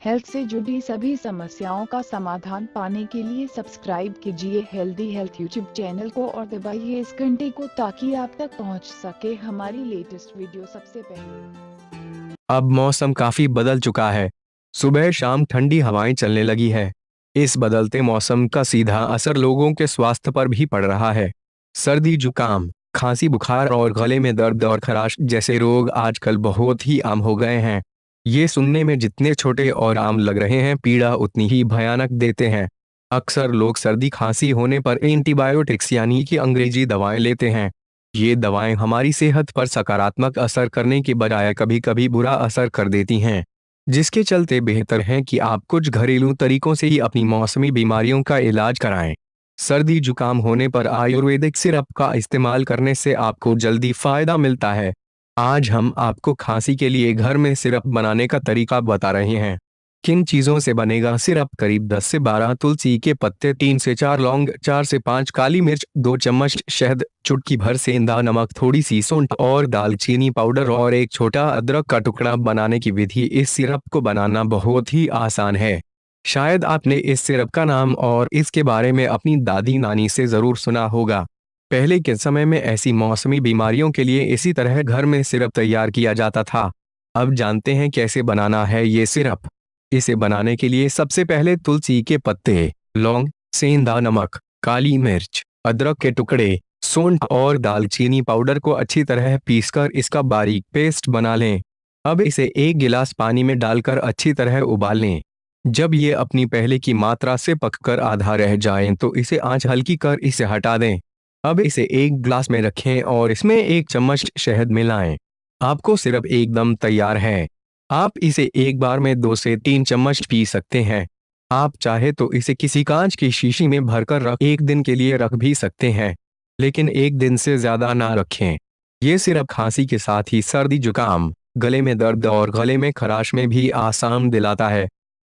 Health से जुड़ी सभी समस्याओं का समाधान पाने के लिए सब्सक्राइब कीजिए हेल्दी हेल्थ यूट्यूब चैनल को और दबाइए इस घंटे को ताकि आप तक पहुंच सके हमारी लेटेस्ट वीडियो सबसे पहले। अब मौसम काफी बदल चुका है। सुबह शाम ठंडी हवाएं चलने लगी है। इस बदलते मौसम का सीधा असर लोगों के स्वास्थ्य पर भी पड़ रहा है। सर्दी जुकाम, खांसी बुखार और गले में दर्द और खराश जैसे रोग आजकल बहुत ही आम हो गए हैं। ये सुनने में जितने छोटे और आम लग रहे हैं, पीड़ा उतनी ही भयानक देते हैं। अक्सर लोग सर्दी खांसी होने पर एंटीबायोटिक्स यानी कि अंग्रेजी दवाएं लेते हैं। ये दवाएं हमारी सेहत पर सकारात्मक असर करने के बजाय कभी कभी बुरा असर कर देती हैं, जिसके चलते बेहतर है कि आप कुछ घरेलू तरीकों से ही अपनी मौसमी बीमारियों का इलाज कराएं। सर्दी जुकाम होने पर आयुर्वेदिक सिरप का इस्तेमाल करने से आपको जल्दी फायदा मिलता है। आज हम आपको खांसी के लिए घर में सिरप बनाने का तरीका बता रहे हैं। किन चीजों से बनेगा सिरप? करीब 10 से 12 तुलसी के पत्ते, 3 से 4 लौंग, 4 से 5 काली मिर्च, 2 चम्मच शहद, चुटकी भर सेंधा नमक, थोड़ी सी सौंठ और दालचीनी पाउडर और एक छोटा अदरक का टुकड़ा। बनाने की विधि: इस सिरप को बनाना बहुत ही आसान है। शायद आपने इस सिरप का नाम और इसके बारे में अपनी दादी नानी से जरूर सुना होगा। पहले के समय में ऐसी मौसमी बीमारियों के लिए इसी तरह घर में सिरप तैयार किया जाता था। अब जानते हैं कैसे बनाना है ये सिरप। इसे बनाने के लिए सबसे पहले तुलसी के पत्ते, लौंग, सेंधा नमक, काली मिर्च, अदरक के टुकड़े, सौंठ और दालचीनी पाउडर को अच्छी तरह पीसकर इसका बारीक पेस्ट बना लें। अब इसे 1 गिलास पानी में डालकर अच्छी तरह उबाल लें। जब ये अपनी पहले की मात्रा से पककर आधा रह जाए तो इसे आंच हल्की कर इसे हटा दें। अब इसे 1 ग्लास में रखें और इसमें 1 चम्मच शहद मिलाएं। आपको सिरप एकदम तैयार है। आप इसे एक बार में 2 से 3 चम्मच पी सकते हैं। आप चाहे तो इसे किसी कांच की शीशी में भरकर रख 1 दिन के लिए रख भी सकते हैं, लेकिन 1 दिन से ज्यादा ना रखें। ये सिरप खांसी के साथ ही सर्दी जुकाम, गले में दर्द और गले में खराश में भी आराम दिलाता है।